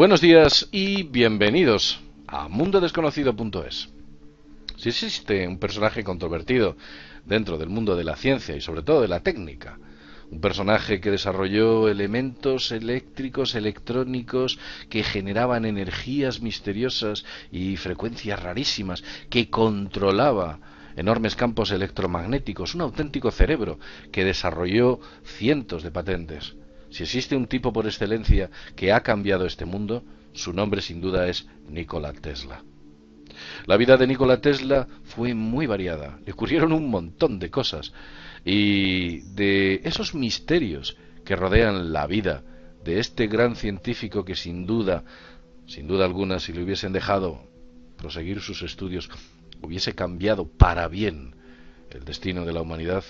Buenos días y bienvenidos a mundodesconocido.es. Si existe un personaje controvertido dentro del mundo de la ciencia y sobre todo de la técnica, un personaje que desarrolló elementos eléctricos, electrónicos, que generaban energías misteriosas y frecuencias rarísimas, que controlaba enormes campos electromagnéticos, un auténtico cerebro que desarrolló cientos de patentes. Si existe un tipo por excelencia que ha cambiado este mundo, su nombre sin duda es Nikola Tesla. La vida de Nikola Tesla fue muy variada, le ocurrieron un montón de cosas y de esos misterios que rodean la vida de este gran científico que sin duda alguna, si le hubiesen dejado proseguir sus estudios, hubiese cambiado para bien el destino de la humanidad.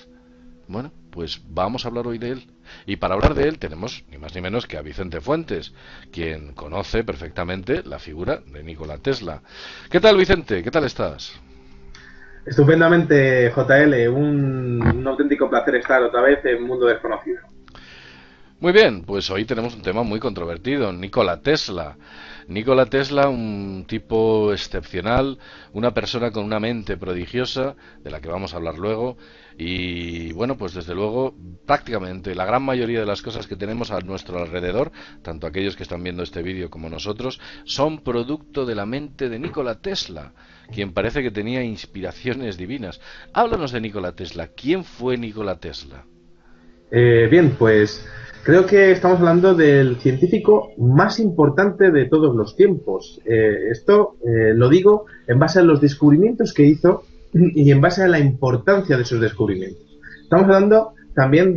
Bueno, pues vamos a hablar hoy de él. Y para hablar de él tenemos ni más ni menos que a Vicente Fuentes, quien conoce perfectamente la figura de Nikola Tesla. ¿Qué tal, Vicente? ¿Qué tal estás? Estupendamente, JL. Un auténtico placer estar otra vez en Mundo Desconocido. Muy bien, pues hoy tenemos un tema muy controvertido, Nikola Tesla. Nikola Tesla, un tipo excepcional, una persona con una mente prodigiosa, de la que vamos a hablar luego, y bueno, pues desde luego, prácticamente la gran mayoría de las cosas que tenemos a nuestro alrededor, tanto aquellos que están viendo este vídeo como nosotros, son producto de la mente de Nikola Tesla, quien parece que tenía inspiraciones divinas. Háblanos de Nikola Tesla. ¿Quién fue Nikola Tesla? Bien, pues creo que estamos hablando del científico más importante de todos los tiempos. Esto lo digo en base a los descubrimientos que hizo y en base a la importancia de sus descubrimientos. Estamos hablando también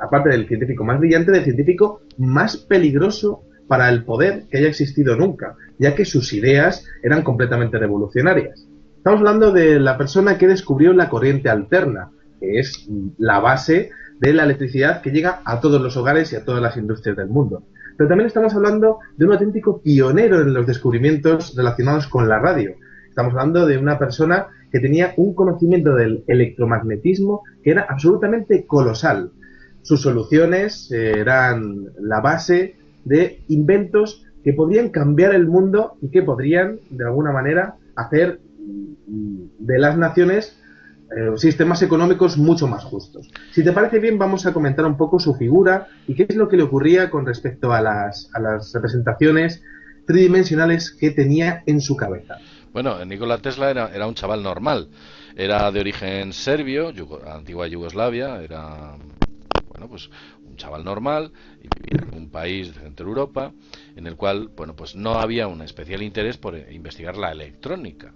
aparte del científico más brillante, del científico más peligroso para el poder que haya existido nunca, ya que sus ideas eran completamente revolucionarias. Estamos hablando de la persona que descubrió la corriente alterna, que es la base de la electricidad que llega a todos los hogares y a todas las industrias del mundo. Pero también estamos hablando de un auténtico pionero en los descubrimientos relacionados con la radio. Estamos hablando de una persona que tenía un conocimiento del electromagnetismo que era absolutamente colosal. Sus soluciones eran la base de inventos que podrían cambiar el mundo y que podrían, de alguna manera, hacer de las naciones sistemas económicos mucho más justos. Si te parece bien, vamos a comentar un poco su figura y qué es lo que le ocurría con respecto a las representaciones tridimensionales que tenía en su cabeza. Bueno, Nikola Tesla era un chaval normal. Era de origen serbio, antigua Yugoslavia. Era, bueno, pues un chaval normal y vivía en un país de Centro Europa en el cual, bueno, pues no había un especial interés por investigar la electrónica.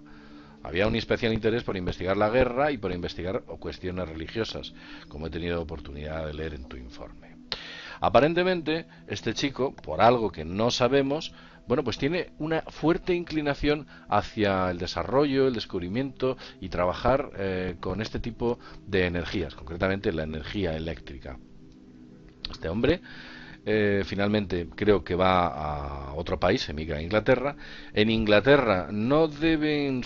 Había un especial interés por investigar la guerra y por investigar cuestiones religiosas, como he tenido oportunidad de leer en tu informe. Aparentemente, este chico, por algo que no sabemos, bueno, pues tiene una fuerte inclinación hacia el desarrollo, el descubrimiento y trabajar con este tipo de energías, concretamente la energía eléctrica. Este hombre finalmente creo que va a otro país, emigra a Inglaterra. En Inglaterra no debe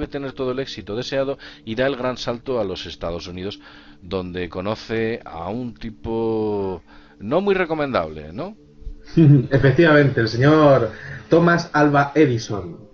tener todo el éxito deseado y da el gran salto a los Estados Unidos, donde conoce a un tipo no muy recomendable, ¿no? Efectivamente, el señor Thomas Alva Edison,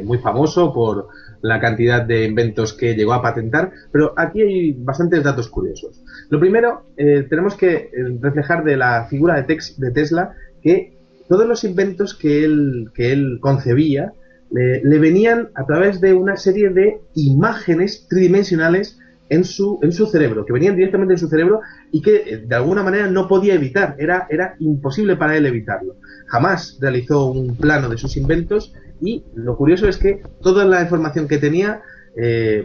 muy famoso por la cantidad de inventos que llegó a patentar, pero aquí hay bastantes datos curiosos. Lo primero, tenemos que reflejar de la figura de Tesla que todos los inventos que él concebía le venían a través de una serie de imágenes tridimensionales en su cerebro, que venían directamente en su cerebro y que de alguna manera no podía evitar, era imposible para él evitarlo. Jamás realizó un plano de sus inventos y lo curioso es que toda la información que tenía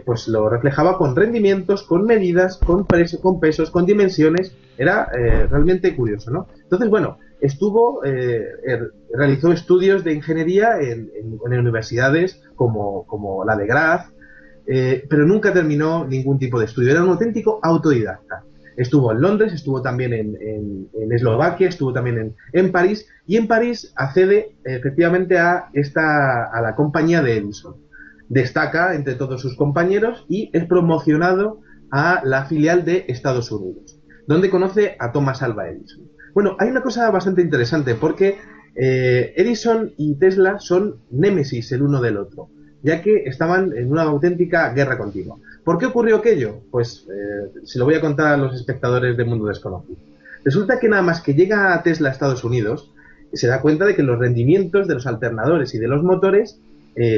pues lo reflejaba con rendimientos, con medidas, con pesos, con dimensiones. Era realmente curioso, ¿no? Entonces, bueno, realizó estudios de ingeniería en universidades como la de Graz, pero nunca terminó ningún tipo de estudio. Era un auténtico autodidacta. Estuvo en Londres, estuvo también en Eslovaquia, estuvo también en París, y en París accede efectivamente a la compañía de Edison. Destaca entre todos sus compañeros y es promocionado a la filial de Estados Unidos, donde conoce a Thomas Alva Edison. Bueno, hay una cosa bastante interesante porque Edison y Tesla son némesis el uno del otro, ya que estaban en una auténtica guerra continua. ¿Por qué ocurrió aquello? Pues se lo voy a contar a los espectadores de Mundo Desconocido. Resulta que nada más que llega Tesla a Estados Unidos, se da cuenta de que los rendimientos de los alternadores y de los motores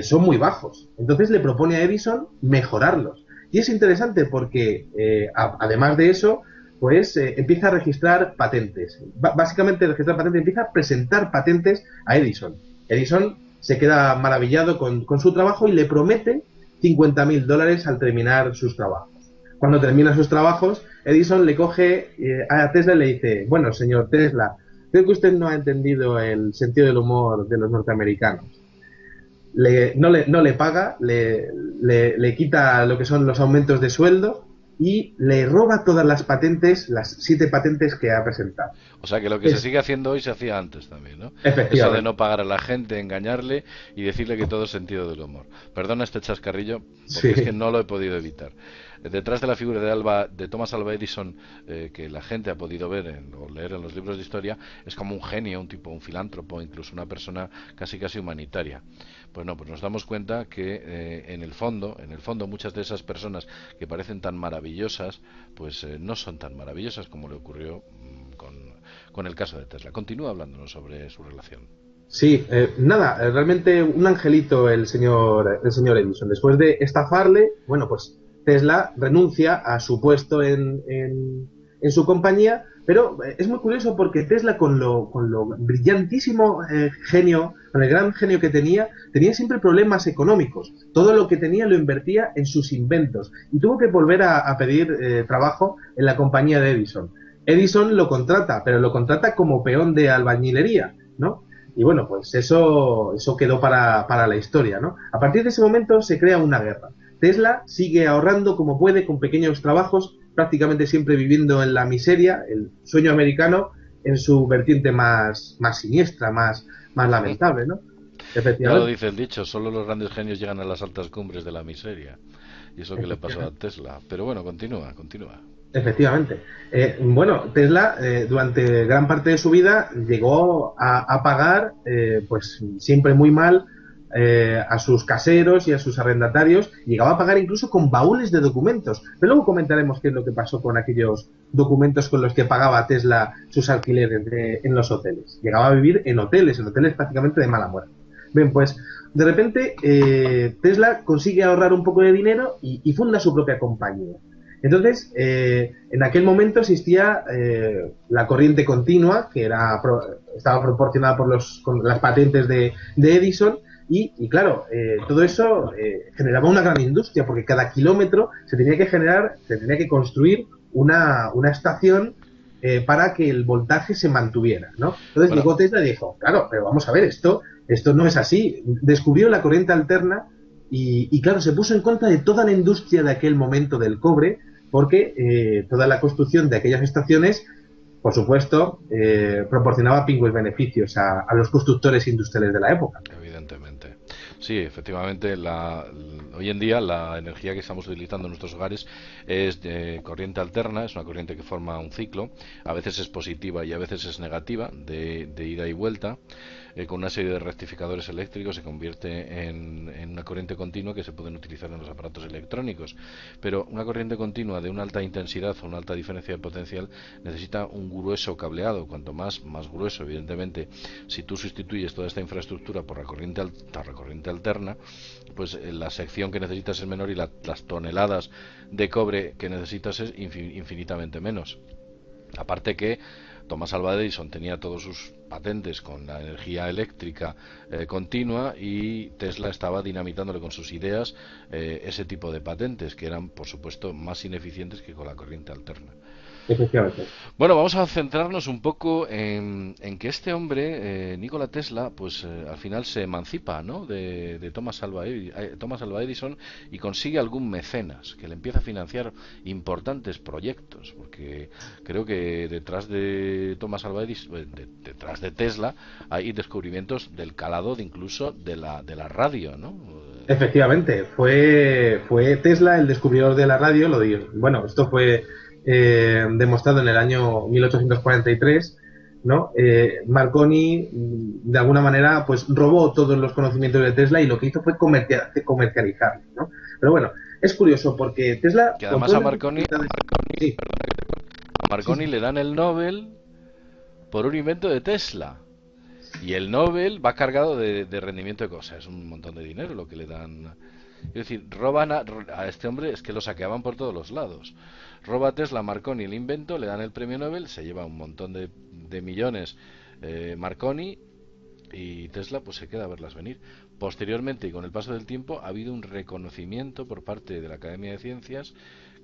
son muy bajos. Entonces le propone a Edison mejorarlos. Y es interesante porque, además de eso, pues empieza a registrar patentes. Básicamente registrar patentes, empieza a presentar patentes a Edison. Edison se queda maravillado con su trabajo y le promete $50.000 al terminar sus trabajos. Cuando termina sus trabajos, Edison le coge a Tesla y le dice: bueno, señor Tesla, creo que usted no ha entendido el sentido del humor de los norteamericanos. No le paga, le quita lo que son los aumentos de sueldo y le roba todas las patentes, las 7 patentes que ha presentado. O sea que lo que se sigue haciendo hoy se hacía antes también, ¿no? Eso de no pagar a la gente, engañarle y decirle que todo es sentido del humor. Perdona este chascarrillo, porque es que no lo he podido evitar. Detrás de la figura de Thomas Alva Edison, que la gente ha podido ver o leer en los libros de historia, es como un genio, un tipo, un filántropo, incluso una persona casi humanitaria. Pues no, pues nos damos cuenta que en el fondo muchas de esas personas que parecen tan maravillosas, pues no son tan maravillosas como le ocurrió con el caso de Tesla. Continúa hablándonos sobre su relación. Sí, realmente un angelito el señor Edison. Después de estafarle, bueno, pues Tesla renuncia a su puesto en su compañía, pero es muy curioso porque Tesla, con lo brillantísimo genio, con el gran genio que tenía siempre problemas económicos. Todo lo que tenía lo invertía en sus inventos y tuvo que volver a pedir trabajo en la compañía de Edison. Edison lo contrata, pero lo contrata como peón de albañilería, ¿no? Y bueno, pues eso quedó para la historia, ¿no? A partir de ese momento se crea una guerra. Tesla sigue ahorrando como puede, con pequeños trabajos, prácticamente siempre viviendo en la miseria, el sueño americano en su vertiente más siniestra, más lamentable, ¿no? Ya lo dice el dicho, solo los grandes genios llegan a las altas cumbres de la miseria. Y eso que le pasó a Tesla. Pero bueno, continúa. Efectivamente. Bueno, Tesla durante gran parte de su vida llegó a pagar, pues siempre muy mal, a sus caseros y a sus arrendatarios. Llegaba a pagar incluso con baúles de documentos. Pero luego comentaremos qué es lo que pasó con aquellos documentos con los que pagaba Tesla sus alquileres en los hoteles. Llegaba a vivir en hoteles prácticamente de mala muerte. Bien, pues de repente Tesla consigue ahorrar un poco de dinero y funda su propia compañía. Entonces, en aquel momento existía la corriente continua, que estaba proporcionada con las patentes de Edison, y claro, todo eso generaba una gran industria, porque cada kilómetro se tenía que construir una estación para que el voltaje se mantuviera, ¿no? Entonces llegó Tesla y dijo: claro, pero vamos a ver, esto no es así. Descubrió la corriente alterna y claro, se puso en contra de toda la industria de aquel momento del cobre, porque toda la construcción de aquellas estaciones, por supuesto, proporcionaba pingües beneficios a los constructores industriales de la época. Evidentemente. Sí, efectivamente, hoy en día la energía que estamos utilizando en nuestros hogares es de corriente alterna, es una corriente que forma un ciclo, a veces es positiva y a veces es negativa, de ida y vuelta. Con una serie de rectificadores eléctricos se convierte en una corriente continua que se pueden utilizar en los aparatos electrónicos. Pero una corriente continua de una alta intensidad o una alta diferencia de potencial necesita un grueso cableado. Cuanto más grueso, evidentemente, si tú sustituyes toda esta infraestructura por la corriente alterna, pues la sección que necesitas es menor y las toneladas de cobre que necesitas es infinitamente menos. Aparte que Thomas Alva Edison tenía todos sus patentes con la energía eléctrica continua, y Tesla estaba dinamitándole con sus ideas ese tipo de patentes, que eran, por supuesto, más ineficientes que con la corriente alterna. Efectivamente. Bueno, vamos a centrarnos un poco en que este hombre, Nikola Tesla, pues al final se emancipa, ¿no?, de Thomas Alva Edison, y consigue algún mecenas que le empieza a financiar importantes proyectos, porque creo que detrás de Thomas Alva Edison, detrás de Tesla, hay descubrimientos del calado incluso de la radio, ¿no? Efectivamente, fue Tesla el descubridor de la radio. Bueno, esto fue demostrado en el año 1843, ¿no? Marconi, de alguna manera, pues robó todos los conocimientos de Tesla y lo que hizo fue comercializarlos, ¿no? Pero bueno, es curioso porque Tesla, Que con además todas a las Marconi, dificultades... Sí, a sí, Marconi sí. le dan el Nobel por un invento de Tesla. Y el Nobel va cargado de rendimiento de cosas. Es un montón de dinero lo que le dan. Es decir, roban a este hombre, es que lo saqueaban por todos los lados. Roba a Tesla, Marconi el invento, le dan el premio Nobel, se lleva un montón de millones Marconi, y Tesla pues se queda a verlas venir. Posteriormente y con el paso del tiempo ha habido un reconocimiento por parte de la Academia de Ciencias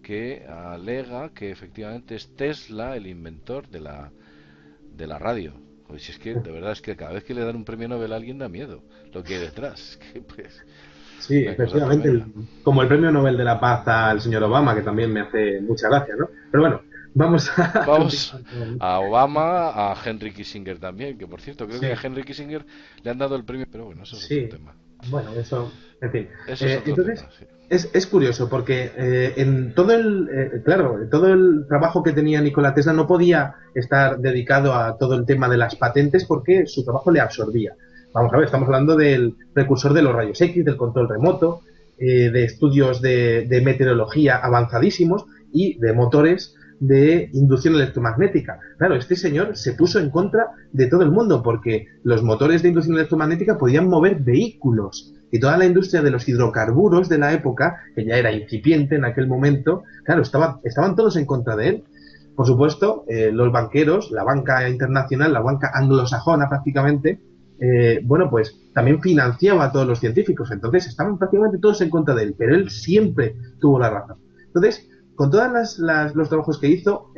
que alega que efectivamente es Tesla el inventor de la radio. Pues si es que de verdad es que cada vez que le dan un premio Nobel a alguien da miedo lo que hay detrás. Es que pues Sí, una cosa efectivamente, tremenda. como el premio Nobel de la Paz al señor Obama, que también me hace mucha gracia, ¿no? Pero bueno, vamos a Vamos continuar con... a Obama, a Henry Kissinger también, que por cierto creo que a Sí, Henry Kissinger le han dado el premio, pero bueno, eso es otro sí, tema. bueno, eso, en fin. Eso es otro Entonces, tema, sí. es curioso porque en todo claro, en todo el trabajo que tenía Nikola Tesla no podía estar dedicado a todo el tema de las patentes porque su trabajo le absorbía. Vamos a ver, estamos hablando del precursor de los rayos X, del control remoto, de estudios de meteorología avanzadísimos y de motores de inducción electromagnética. Claro, este señor se puso en contra de todo el mundo porque los motores de inducción electromagnética podían mover vehículos y toda la industria de los hidrocarburos de la época, que ya era incipiente en aquel momento, claro, estaban todos en contra de él. Por supuesto, los banqueros, la banca internacional, la banca anglosajona prácticamente, bueno, pues también financiaba a todos los científicos, entonces estaban prácticamente todos en contra de él, pero él siempre tuvo la razón. Entonces, con todos los trabajos que hizo,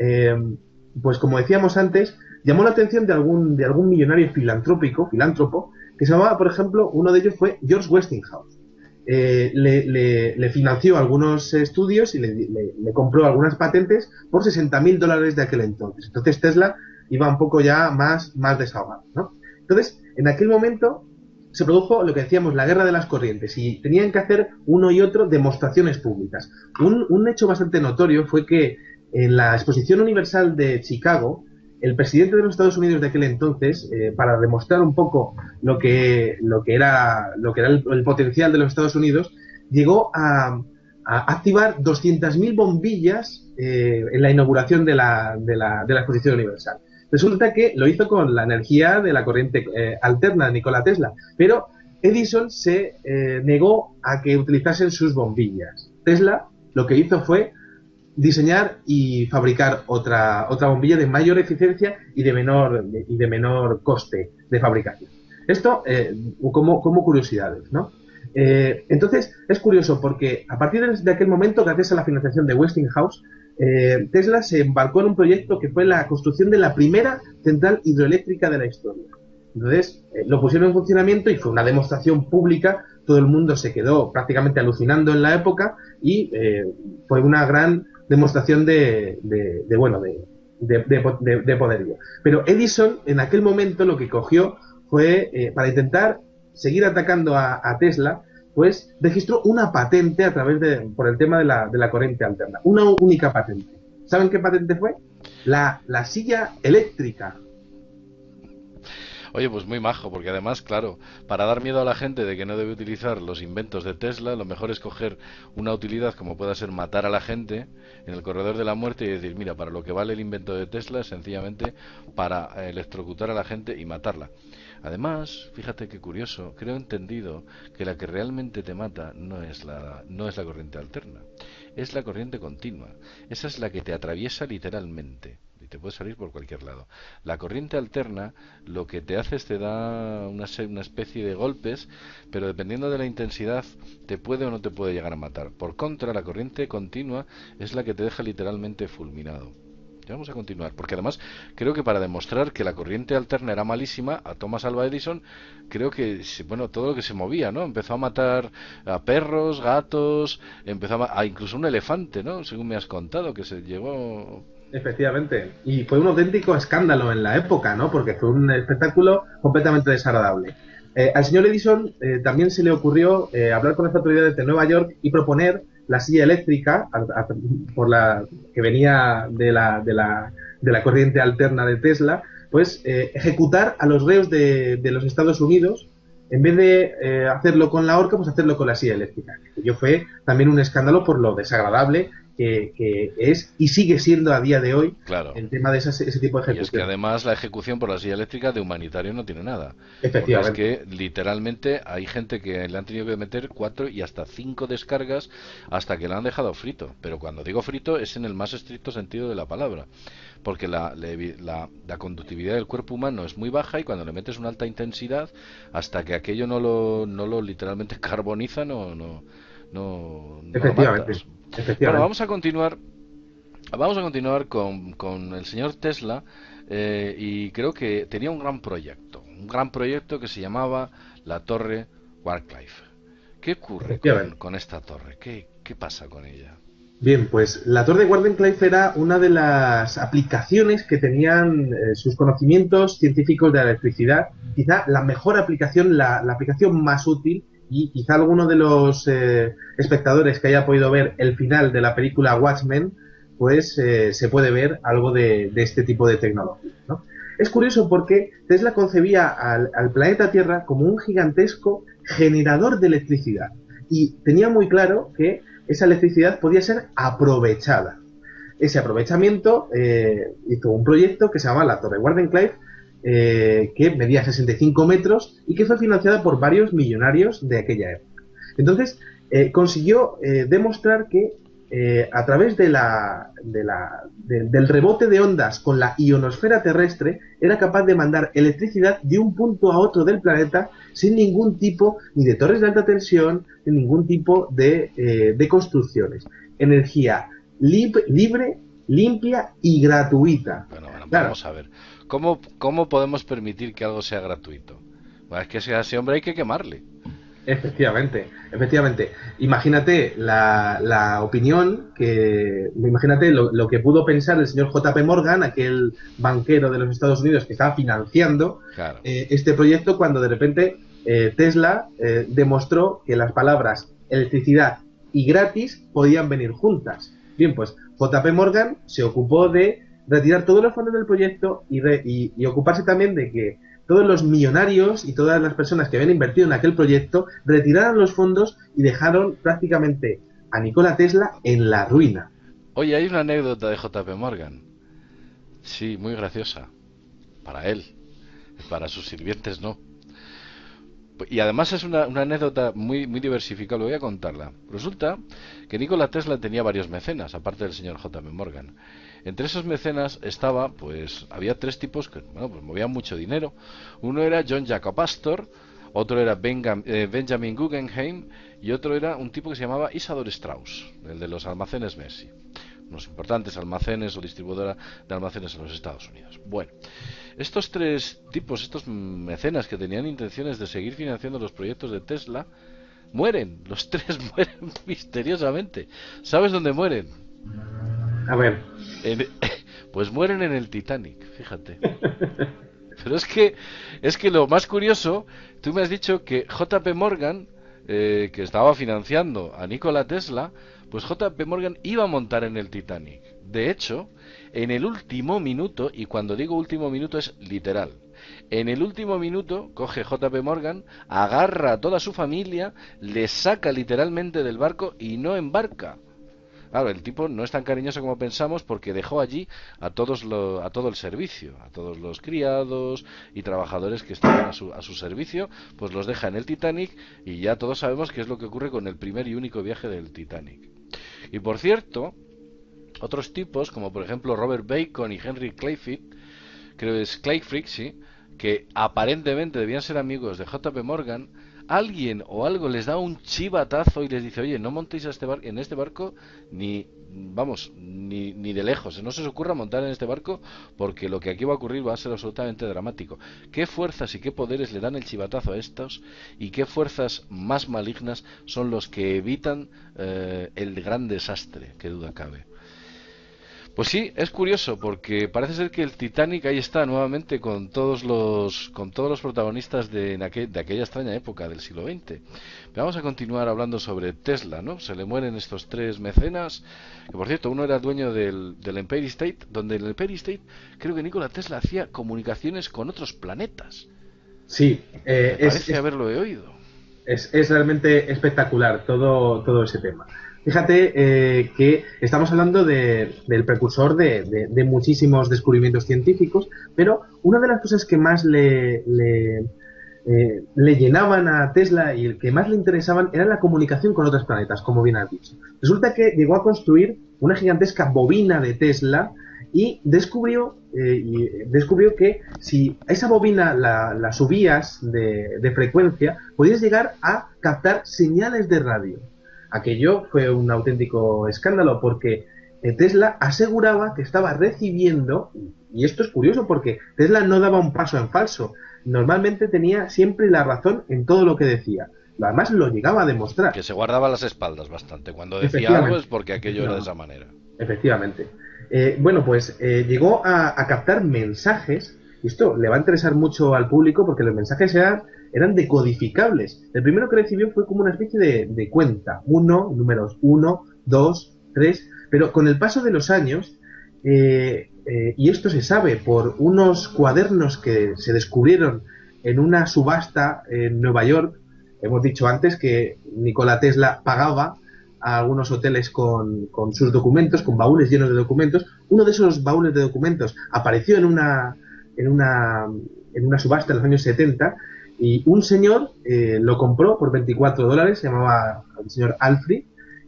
pues como decíamos antes, llamó la atención de algún millonario filántropo, que se llamaba, por ejemplo, uno de ellos fue George Westinghouse. Le financió algunos estudios y le compró algunas patentes por $60.000 de aquel entonces. Entonces Tesla iba un poco ya más desahogado, ¿no? Entonces, en aquel momento se produjo lo que decíamos, la guerra de las corrientes, y tenían que hacer uno y otro demostraciones públicas. Un hecho bastante notorio fue que en la Exposición Universal de Chicago, el presidente de los Estados Unidos de aquel entonces, para demostrar un poco lo que era el potencial de los Estados Unidos, llegó a activar 200.000 bombillas en la inauguración de la Exposición Universal. Resulta que lo hizo con la energía de la corriente alterna de Nikola Tesla, pero Edison se negó a que utilizasen sus bombillas. Tesla lo que hizo fue diseñar y fabricar otra bombilla de mayor eficiencia y de menor coste de fabricación. Esto como curiosidades, ¿no? Entonces es curioso porque a partir de aquel momento, gracias a la financiación de Westinghouse, Tesla se embarcó en un proyecto que fue la construcción de la primera central hidroeléctrica de la historia. Entonces lo pusieron en funcionamiento y fue una demostración pública. Todo el mundo se quedó prácticamente alucinando en la época y fue una gran demostración de poderío. Pero Edison en aquel momento lo que cogió fue, para intentar seguir atacando a Tesla, pues registró una patente por el tema de la corriente alterna. Una única patente. ¿Saben qué patente fue? La silla eléctrica. Oye, pues muy majo, porque además, claro, para dar miedo a la gente de que no debe utilizar los inventos de Tesla, lo mejor es coger una utilidad como pueda ser matar a la gente en el corredor de la muerte y decir, mira, para lo que vale el invento de Tesla es sencillamente para electrocutar a la gente y matarla. Además, fíjate qué curioso, creo entendido que la que realmente te mata no es la corriente alterna, es la corriente continua. Esa es la que te atraviesa literalmente y te puede salir por cualquier lado. La corriente alterna lo que te hace es te da una especie de golpes, pero dependiendo de la intensidad te puede o no te puede llegar a matar. Por contra, la corriente continua es la que te deja literalmente fulminado. Ya vamos a continuar, porque además creo que para demostrar que la corriente alterna era malísima, a Thomas Alva Edison, creo que, bueno, todo lo que se movía, ¿no? Empezó a matar a perros, gatos, empezó a incluso un elefante, ¿no? Según me has contado, que se llegó... Efectivamente. Y fue un auténtico escándalo en la época, ¿no? Porque fue un espectáculo completamente desagradable. Al señor Edison también se le ocurrió hablar con las autoridades de Nueva York y proponer la silla eléctrica que venía de la corriente alterna de Tesla, pues ejecutar a los reos de los Estados Unidos, en vez de hacerlo con la horca, pues hacerlo con la silla eléctrica. Ello fue también un escándalo por lo desagradable que es y sigue siendo a día de hoy Claro. el tema de ese tipo de Y es ejecución. que además la ejecución por la silla eléctrica de humanitario no tiene nada. Porque es Efectivamente. que literalmente hay gente que le han tenido que meter 4 y hasta 5 descargas hasta que la han dejado frito. Pero cuando digo frito es en el más estricto sentido de la palabra. Porque la conductividad del cuerpo humano es muy baja y cuando le metes una alta intensidad, hasta que aquello no lo literalmente carboniza, no lo Efectivamente. matas. Bueno, Efectivamente. vamos a continuar con el señor Tesla, y creo que tenía un gran proyecto que se llamaba la Torre Warcliffe. ¿Qué ocurre con, Efectivamente. con esta torre? ¿Qué pasa con ella? Bien, pues la Torre de Wardenclyffe era una de las aplicaciones que tenían sus conocimientos científicos de la electricidad. Quizá la mejor aplicación, la aplicación más útil, y quizá alguno de los espectadores que haya podido ver el final de la película Watchmen, pues se puede ver algo de este tipo de tecnología, ¿no? Es curioso porque Tesla concebía al planeta Tierra como un gigantesco generador de electricidad y tenía muy claro que esa electricidad podía ser aprovechada. Ese aprovechamiento hizo un proyecto que se llama la Torre Wardenclyffe, que medía 65 metros y que fue financiada por varios millonarios de aquella época. Entonces, consiguió demostrar que a través del rebote de ondas con la ionosfera terrestre era capaz de mandar electricidad de un punto a otro del planeta sin ningún tipo ni de torres de alta tensión ni ningún tipo de construcciones. Energía libre, limpia y gratuita. Bueno, Claro, vamos a ver. ¿Cómo podemos permitir que algo sea gratuito? Bueno, es que a ese hombre hay que quemarle. efectivamente, efectivamente. Imagínate la opinión imagínate lo que pudo pensar el señor JP Morgan, aquel banquero de los Estados Unidos que estaba financiando Claro. este proyecto, cuando de repente Tesla demostró que las palabras electricidad y gratis podían venir juntas. Bien, pues JP Morgan se ocupó de retirar todos los fondos del proyecto y ocuparse también de que todos los millonarios y todas las personas que habían invertido en aquel proyecto retiraron los fondos y dejaron prácticamente a Nikola Tesla en la ruina. Oye, hay una anécdota de JP Morgan. Sí, muy graciosa. Para él. Para sus sirvientes no. Y además es una anécdota muy diversificada, voy a contarla. Resulta que Nikola Tesla tenía varios mecenas, aparte del señor J. M. Morgan. Entre esos mecenas había 3 tipos que, bueno, pues movían mucho dinero. Uno era John Jacob Astor, otro era Benjamin Guggenheim y otro era un tipo que se llamaba Isadore Strauss, el de los almacenes Messi. Unos importantes almacenes o distribuidora de almacenes en los Estados Unidos. Bueno, estos 3 tipos, estos mecenas que tenían intenciones de seguir financiando los proyectos de Tesla, mueren. Los 3 mueren misteriosamente. ¿Sabes dónde mueren? A ver. En- pues mueren en el Titanic, fíjate. Pero es que lo más curioso, tú me has dicho que JP Morgan, que estaba financiando a Nikola Tesla, pues JP Morgan iba a montar en el Titanic. De hecho, en el último minuto, y cuando digo último minuto es literal, en el último minuto coge JP Morgan, agarra a toda su familia, le saca literalmente del barco y no embarca. Claro, el tipo no es tan cariñoso como pensamos porque dejó allí a todo el servicio, a todos los criados y trabajadores que estaban a su servicio, pues los deja en el Titanic y ya todos sabemos qué es lo que ocurre con el primer y único viaje del Titanic. Y por cierto, otros tipos, como por ejemplo Robert Bacon y Henry Clayfield, creo que es Clayfrick, sí, que aparentemente debían ser amigos de JP Morgan, alguien o algo les da un chivatazo y les dice, oye, no montéis en este barco ni de lejos, no se os ocurra montar en este barco porque lo que aquí va a ocurrir va a ser absolutamente dramático. ¿Qué fuerzas y qué poderes le dan el chivatazo a estos y qué fuerzas más malignas son los que evitan el gran desastre, que duda cabe? Pues sí, es curioso porque parece ser que el Titanic ahí está nuevamente con todos los protagonistas de aquella extraña época del siglo XX. Pero vamos a continuar hablando sobre Tesla, ¿no? Se le mueren estos tres mecenas, que por cierto, uno era dueño del Empire State, donde en el Empire State creo que Nikola Tesla hacía comunicaciones con otros planetas. Sí, Me parece haberlo oído. es realmente espectacular todo ese tema. Fíjate que estamos hablando del precursor de muchísimos descubrimientos científicos, pero una de las cosas que más le llenaban a Tesla y el que más le interesaban era la comunicación con otros planetas, como bien has dicho. Resulta que llegó a construir una gigantesca bobina de Tesla y descubrió que si a esa bobina la subías de frecuencia, podías llegar a captar señales de radio. Aquello fue un auténtico escándalo porque Tesla aseguraba que estaba recibiendo, y esto es curioso porque Tesla no daba un paso en falso, normalmente tenía siempre la razón en todo lo que decía. Además lo llegaba a demostrar. Que se guardaba las espaldas bastante. Cuando decía algo es porque aquello era de esa manera. Efectivamente. Bueno, pues llegó a captar mensajes, y esto le va a interesar mucho al público porque los mensajes eran decodificables. El primero que recibió fue como una especie de cuenta, números 1, 2, 3, pero con el paso de los años, y esto se sabe por unos cuadernos que se descubrieron en una subasta en Nueva York. Hemos dicho antes que Nikola Tesla pagaba a algunos hoteles con sus documentos, con baúles llenos de documentos. Uno de esos baúles de documentos apareció en una subasta en los años 70 y un señor lo compró por $24, se llamaba el señor Alfred,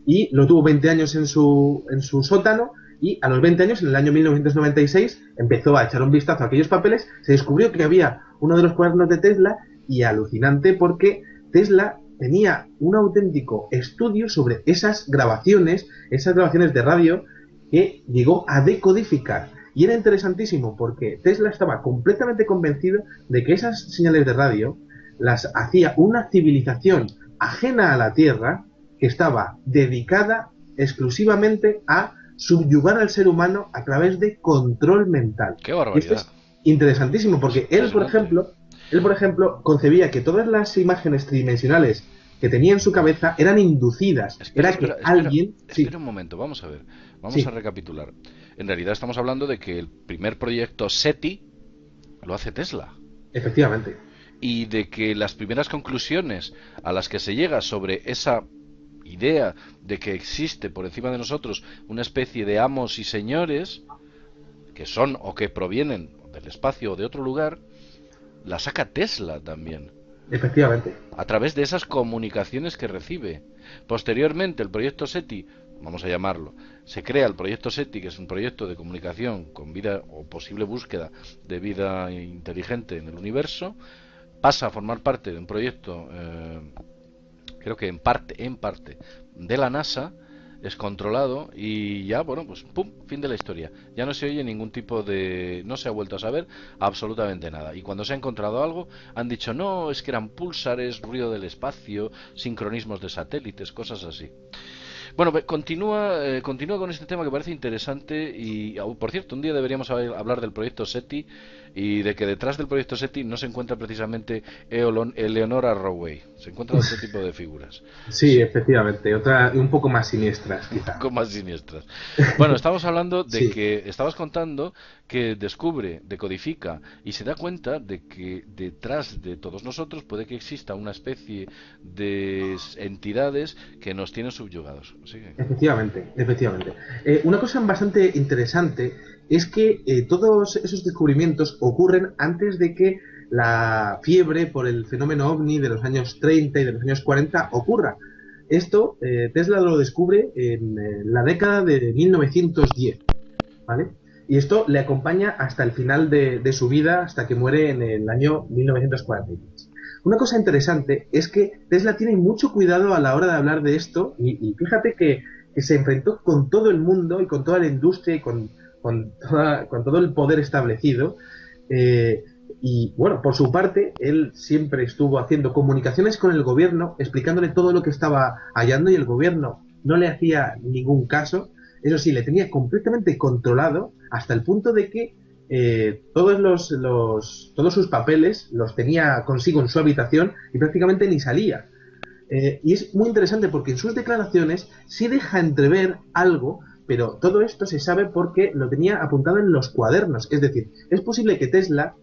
y lo tuvo 20 años en su sótano, y a los 20 años, en el año 1996, empezó a echar un vistazo a aquellos papeles, se descubrió que había uno de los cuadernos de Tesla, y alucinante porque Tesla tenía un auténtico estudio sobre esas grabaciones de radio que llegó a decodificar. Y era interesantísimo porque Tesla estaba completamente convencido de que esas señales de radio las hacía una civilización ajena a la Tierra que estaba dedicada exclusivamente a subyugar al ser humano a través de control mental. ¡Qué barbaridad! Y esto es interesantísimo porque él, por ejemplo, concebía que todas las imágenes tridimensionales que tenía en su cabeza eran inducidas. Espera un momento, vamos a ver. Vamos a recapitular. En realidad estamos hablando de que el primer proyecto SETI lo hace Tesla. Efectivamente. Y de que las primeras conclusiones a las que se llega sobre esa idea de que existe por encima de nosotros una especie de amos y señores que son o que provienen del espacio o de otro lugar, la saca Tesla también. Efectivamente. A través de esas comunicaciones que recibe. Posteriormente, el proyecto SETI, vamos a llamarlo, se crea el proyecto SETI, que es un proyecto de comunicación con vida o posible búsqueda de vida inteligente en el universo. Pasa a formar parte de un proyecto, creo que en parte, de la NASA. Es controlado y ya, bueno, pues pum, fin de la historia. Ya no se oye ningún tipo de... No se ha vuelto a saber absolutamente nada. Y cuando se ha encontrado algo, han dicho, no, es que eran púlsares, ruido del espacio, sincronismos de satélites, cosas así. Bueno, continúa con este tema que parece interesante y, por cierto, un día deberíamos hablar del proyecto SETI y de que detrás del proyecto SETI no se encuentra precisamente Eleonora Rowey, se encuentran otro tipo de figuras. Sí, efectivamente, un poco más siniestras, quizá. Un poco más siniestras. Bueno, estamos hablando de que estabas contando que descubre, decodifica y se da cuenta de que detrás de todos nosotros puede que exista una especie de entidades que nos tienen subyugados. Efectivamente. Una cosa bastante interesante es que todos esos descubrimientos ocurren antes de que la fiebre por el fenómeno ovni de los años 30 y de los años 40 ocurra. Esto Tesla lo descubre en la década de 1910, ¿vale? Y esto le acompaña hasta el final de su vida, hasta que muere en el año 1943. Una cosa interesante es que Tesla tiene mucho cuidado a la hora de hablar de esto y fíjate que se enfrentó con todo el mundo y con toda la industria y con todo el poder establecido. Y bueno, por su parte, él siempre estuvo haciendo comunicaciones con el gobierno, explicándole todo lo que estaba hallando y el gobierno no le hacía ningún caso. Eso sí, le tenía completamente controlado hasta el punto de que todos sus papeles los tenía consigo en su habitación y prácticamente ni salía. Y es muy interesante porque en sus declaraciones sí deja entrever algo, pero todo esto se sabe porque lo tenía apuntado en los cuadernos. Es decir, es posible que Tesla,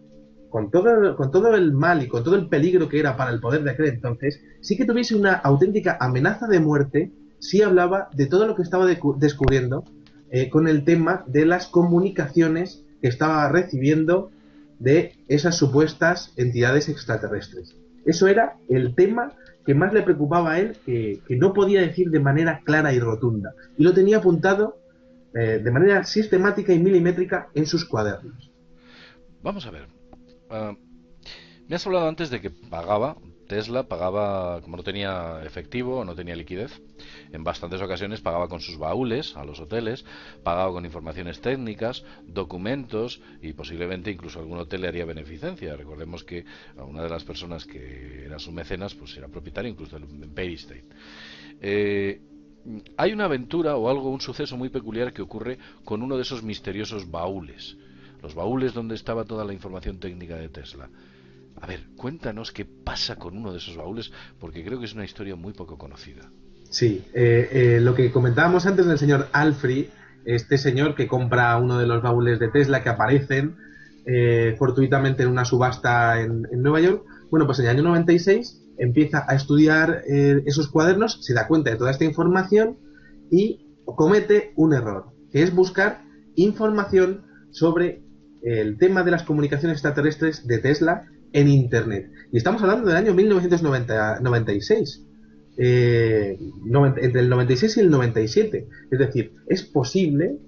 con todo el mal y con todo el peligro que era para el poder de aquel entonces, sí que tuviese una auténtica amenaza de muerte si hablaba de todo lo que estaba descubriendo con el tema de las comunicaciones que estaba recibiendo de esas supuestas entidades extraterrestres. Eso era el tema que más le preocupaba a él, que no podía decir de manera clara y rotunda. Y lo tenía apuntado de manera sistemática y milimétrica en sus cuadernos. Vamos a ver. Ah, me has hablado antes de que Tesla pagaba, como no tenía efectivo, no tenía liquidez, en bastantes ocasiones pagaba con sus baúles a los hoteles, pagaba con informaciones técnicas, documentos y posiblemente incluso algún hotel le haría beneficencia. Recordemos que una de las personas que era su mecenas pues era propietario incluso del Empire State. Eh, Hay una aventura o algo, un suceso muy peculiar que ocurre con uno de esos misteriosos baúles. Los baúles donde estaba toda la información técnica de Tesla. A ver, cuéntanos qué pasa con uno de esos baúles, porque creo que es una historia muy poco conocida. Sí, lo que comentábamos antes del señor Alfred, este señor que compra uno de los baúles de Tesla que aparecen fortuitamente en una subasta en Nueva York, bueno, pues en el año 96 empieza a estudiar esos cuadernos, se da cuenta de toda esta información y comete un error, que es buscar información sobre el tema de las comunicaciones extraterrestres de Tesla en Internet. Y estamos hablando del año 1996. Entre el 96 y el 97. Es decir, es posible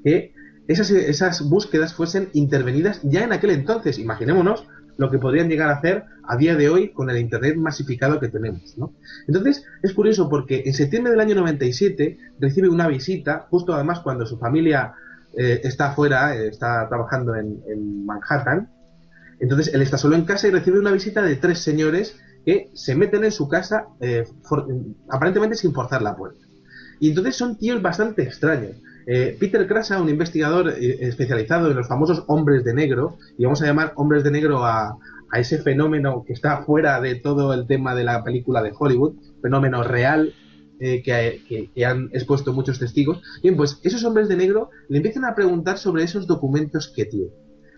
que esas búsquedas fuesen intervenidas ya en aquel entonces. Imaginémonos lo que podrían llegar a hacer a día de hoy con el Internet masificado que tenemos, ¿no? Entonces, es curioso porque en septiembre del año 97 recibe una visita, justo además cuando su familia está afuera, está trabajando en Manhattan. Entonces, él está solo en casa y recibe una visita de tres señores que se meten en su casa aparentemente sin forzar la puerta. Y entonces son tíos bastante extraños. Peter Krasa, un investigador especializado en los famosos hombres de negro, y vamos a llamar hombres de negro a ese fenómeno que está fuera de todo el tema de la película de Hollywood, fenómeno real que han expuesto muchos testigos. Bien, pues esos hombres de negro le empiezan a preguntar sobre esos documentos que tiene.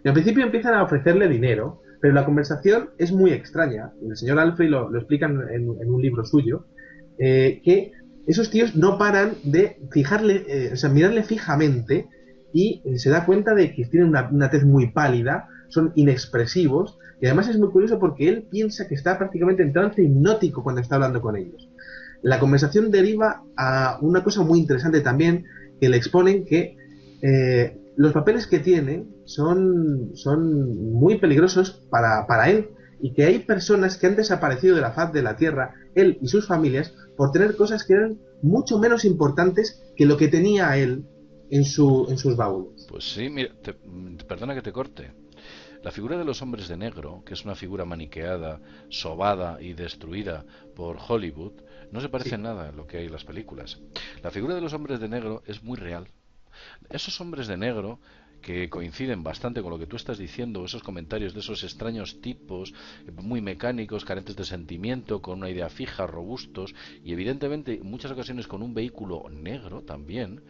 Y al principio empiezan a ofrecerle dinero, pero la conversación es muy extraña. El señor Alfred lo explica en un libro suyo, que esos tíos no paran de fijarle, o sea, mirarle fijamente y se da cuenta de que tienen una tez muy pálida, son inexpresivos y además es muy curioso porque él piensa que está prácticamente en trance hipnótico cuando está hablando con ellos. La conversación deriva a una cosa muy interesante también que le exponen que los papeles que tiene son muy peligrosos para él y que hay personas que han desaparecido de la faz de la Tierra, él y sus familias, por tener cosas que eran mucho menos importantes que lo que tenía él en sus baúles. Pues sí, mira, perdona que te corte. La figura de los hombres de negro, que es una figura maniqueada, sobada y destruida por Hollywood, no se parece en Sí. nada a lo que hay en las películas. La figura de los hombres de negro es muy real. Esos hombres de negro que coinciden bastante con lo que tú estás diciendo, esos comentarios de esos extraños tipos, muy mecánicos, carentes de sentimiento, con una idea fija, robustos, y evidentemente en muchas ocasiones con un vehículo negro también,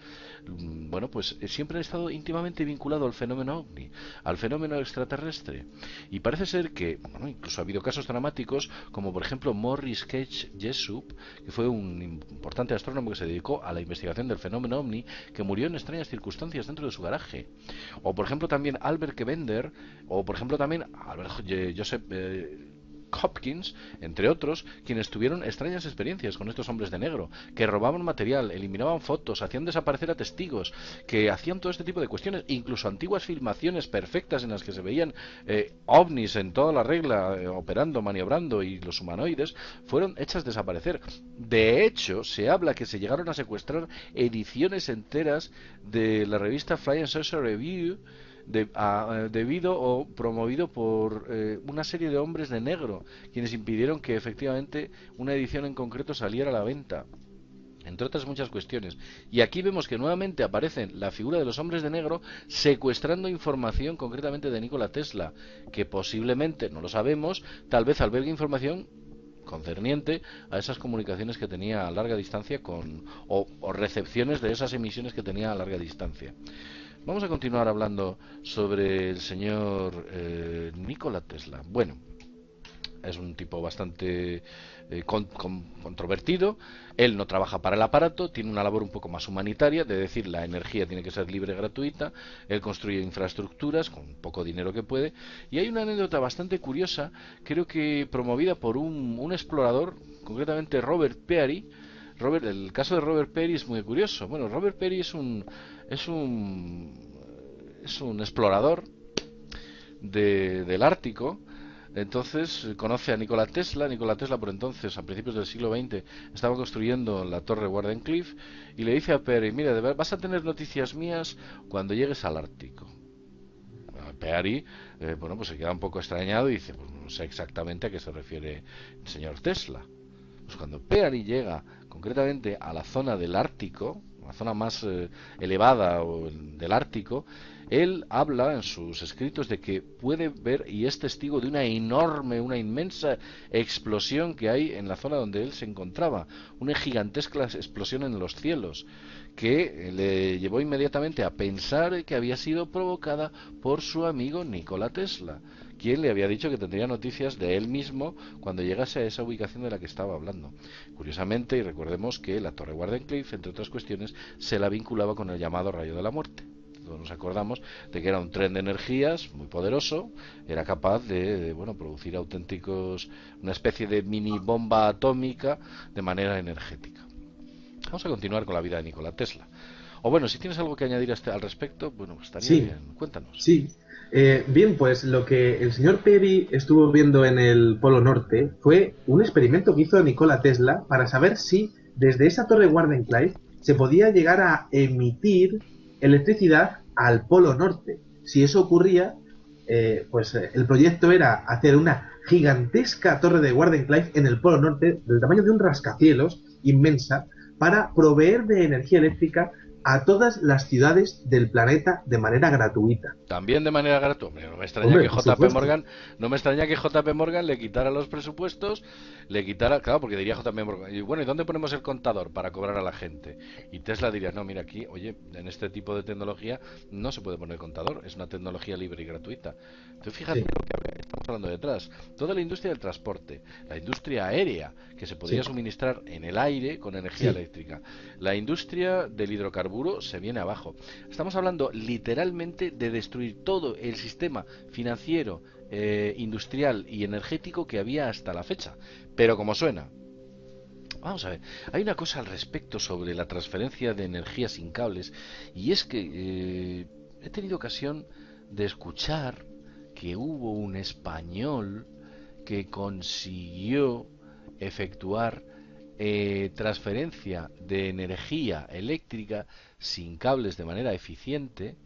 bueno, pues siempre han estado íntimamente vinculados al fenómeno ovni, al fenómeno extraterrestre. Y parece ser que, bueno, incluso ha habido casos dramáticos, como por ejemplo Morris Cage Jessup, que fue un importante astrónomo que se dedicó a la investigación del fenómeno ovni, que murió en extrañas circunstancias dentro de su garaje. O por ejemplo también Albert Kebender, o por ejemplo también Joseph Hopkins, entre otros, quienes tuvieron extrañas experiencias con estos hombres de negro, que robaban material, eliminaban fotos, hacían desaparecer a testigos, que hacían todo este tipo de cuestiones, incluso antiguas filmaciones perfectas en las que se veían ovnis en toda la regla, operando, maniobrando, y los humanoides, fueron hechas desaparecer. De hecho, se habla que se llegaron a secuestrar ediciones enteras de la revista Flying Saucer Review, debido o promovido por una serie de hombres de negro, quienes impidieron que efectivamente una edición en concreto saliera a la venta. entre otras muchas cuestiones. Y aquí vemos que nuevamente aparece la figura de los hombres de negro secuestrando información concretamente de Nikola Tesla, que posiblemente, no lo sabemos, tal vez albergue información concerniente a esas comunicaciones que tenía a larga distancia o recepciones de esas emisiones que tenía a larga distancia. Vamos a continuar hablando sobre el señor Nikola Tesla. Bueno, es un tipo bastante controvertido. Él no trabaja para el aparato, tiene una labor un poco más humanitaria, de decir la energía tiene que ser libre y gratuita. Él construye infraestructuras con poco dinero que puede. Y hay una anécdota bastante curiosa, creo que promovida por un explorador, concretamente Robert Peary. El caso de Robert Peary es muy curioso. Bueno, Robert Peary es un explorador del Ártico. Entonces conoce a Nikola Tesla. Nikola Tesla por entonces, a principios del siglo XX, estaba construyendo la torre Wardenclyffe y le dice a Peary: mira, vas a tener noticias mías cuando llegues al Ártico. Peary, bueno, pues se queda un poco extrañado y dice: pues no sé exactamente a qué se refiere el señor Tesla. Pues cuando Peary llega concretamente a la zona del Ártico, la zona más elevada del Ártico, él habla en sus escritos de que puede ver y es testigo de una inmensa explosión que hay en la zona donde él se encontraba, una gigantesca explosión en los cielos, que le llevó inmediatamente a pensar que había sido provocada por su amigo Nikola Tesla, quien le había dicho que tendría noticias de él mismo cuando llegase a esa ubicación de la que estaba hablando. Curiosamente, y recordemos que la torre Wardenclyffe, entre otras cuestiones, se la vinculaba con el llamado rayo de la muerte. Todos nos acordamos de que era un tren de energías muy poderoso, era capaz de producir una especie de mini bomba atómica de manera energética. Vamos a continuar con la vida de Nikola Tesla. O bueno, si tienes algo que añadir al respecto, bueno, estaría bien. Cuéntanos. Sí. Bien, pues lo que el señor Peary estuvo viendo en el Polo Norte fue un experimento que hizo Nikola Tesla para saber si desde esa torre Wardenclyffe se podía llegar a emitir electricidad al Polo Norte. Si eso ocurría, pues el proyecto era hacer una gigantesca torre de Wardenclyffe en el Polo Norte del tamaño de un rascacielos, inmensa, para proveer de energía eléctrica a todas las ciudades del planeta de manera gratuita. También de manera gratuita. No me extraña que JP Morgan le quitara los presupuestos, claro, porque diría JP Morgan: y bueno, ¿y dónde ponemos el contador para cobrar a la gente? Y Tesla diría: no, mira, aquí, oye, en este tipo de tecnología no se puede poner contador, es una tecnología libre y gratuita. Entonces fíjate lo que estamos hablando detrás. Toda la industria del transporte, la industria aérea, que se podía suministrar en el aire con energía eléctrica, la industria del hidrocarburo se viene abajo. Estamos hablando literalmente de destruir todo el sistema financiero, industrial y energético que había hasta la fecha. Pero como suena. Vamos a ver, hay una cosa al respecto sobre la transferencia de energía sin cables, y es que he tenido ocasión de escuchar que hubo un español que consiguió efectuar transferencia de energía eléctrica sin cables de manera eficiente,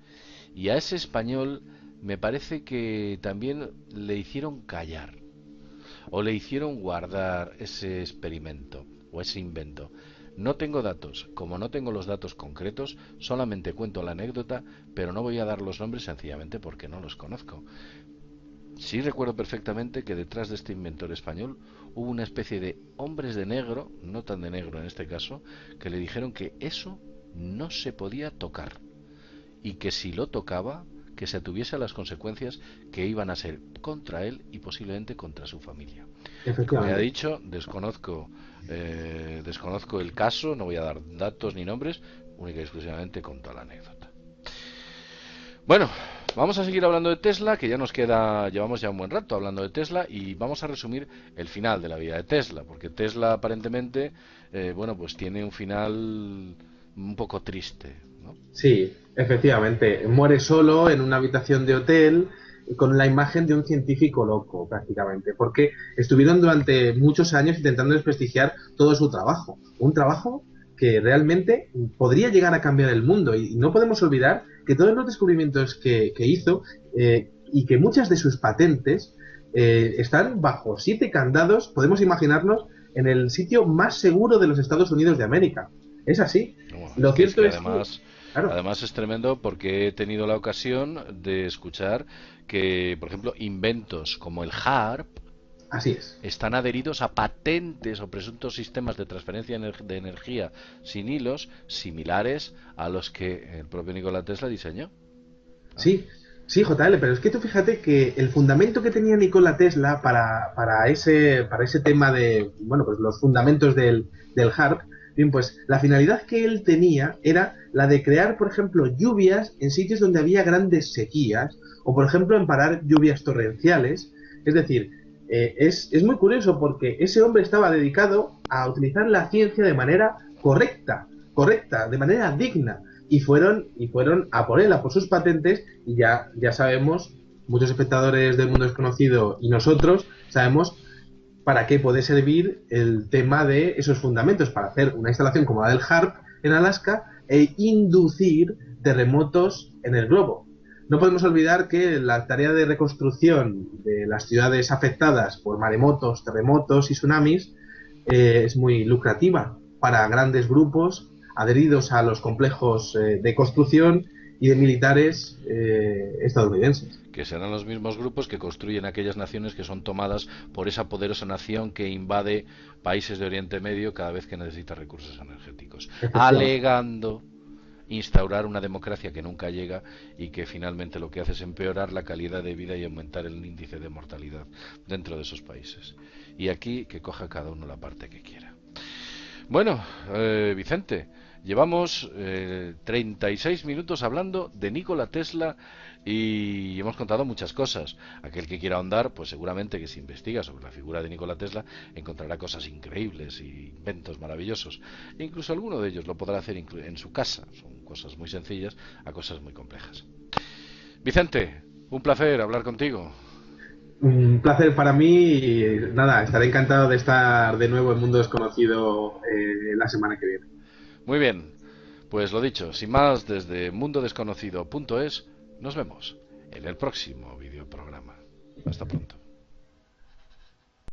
y a ese español me parece que también le hicieron callar o le hicieron guardar ese experimento o ese invento. No tengo datos, como no tengo los datos concretos, solamente cuento la anécdota, pero no voy a dar los nombres sencillamente porque no los conozco. Sí recuerdo perfectamente que detrás de este inventor español hubo una especie de hombres de negro, no tan de negro en este caso, que le dijeron que eso no se podía tocar y que si lo tocaba, que se atuviese a las consecuencias que iban a ser contra él y posiblemente contra su familia. Como ya he dicho, desconozco el caso, no voy a dar datos ni nombres, única y exclusivamente conto la anécdota. Bueno, vamos a seguir hablando de Tesla, que llevamos ya un buen rato hablando de Tesla, y vamos a resumir el final de la vida de Tesla, porque Tesla aparentemente, pues tiene un final un poco triste, ¿no? Sí, efectivamente, muere solo en una habitación de hotel con la imagen de un científico loco, prácticamente, porque estuvieron durante muchos años intentando desprestigiar todo su trabajo, un trabajo que realmente podría llegar a cambiar el mundo, y no podemos olvidar que todos los descubrimientos que hizo y que muchas de sus patentes están bajo 7 candados, podemos imaginarnos, en el sitio más seguro de los Estados Unidos de América. Es así. Bueno, Lo es cierto que es que, además, claro, además es tremendo porque he tenido la ocasión de escuchar que, por ejemplo, inventos como el HARP así es. están adheridos a patentes o presuntos sistemas de transferencia de energía sin hilos similares a los que el propio Nikola Tesla diseñó. Ah, Sí, sí, JL, pero es que tú fíjate que el fundamento que tenía Nikola Tesla para ese tema de, bueno, pues los fundamentos del HARP, bien, pues la finalidad que él tenía era la de crear, por ejemplo, lluvias en sitios donde había grandes sequías, o por ejemplo, en parar lluvias torrenciales. Es decir, es muy curioso porque ese hombre estaba dedicado a utilizar la ciencia de manera correcta, de manera digna y fueron a por él, a por sus patentes, y ya sabemos, muchos espectadores del mundo desconocido y nosotros sabemos para qué puede servir el tema de esos fundamentos, para hacer una instalación como la del HARP en Alaska e inducir terremotos en el globo. No podemos olvidar que la tarea de reconstrucción de las ciudades afectadas por maremotos, terremotos y tsunamis es muy lucrativa para grandes grupos adheridos a los complejos de construcción y de militares estadounidenses. que serán los mismos grupos que construyen aquellas naciones que son tomadas por esa poderosa nación que invade países de Oriente Medio cada vez que necesita recursos energéticos, Efectivamente. alegando instaurar una democracia que nunca llega y que finalmente lo que hace es empeorar la calidad de vida y aumentar el índice de mortalidad dentro de esos países. Y aquí que coja cada uno la parte que quiera. Bueno, Vicente, llevamos 36 minutos hablando de Nikola Tesla y hemos contado muchas cosas. Aquel que quiera ahondar, pues seguramente que si investiga sobre la figura de Nikola Tesla encontrará cosas increíbles y inventos maravillosos. E incluso alguno de ellos lo podrá hacer en su casa. Son cosas muy sencillas a cosas muy complejas. Vicente, un placer hablar contigo. Un placer para mí y nada, estaré encantado de estar de nuevo en Mundo Desconocido la semana que viene. Muy bien, pues lo dicho, sin más, desde mundodesconocido.es, nos vemos en el próximo videoprograma. Hasta pronto.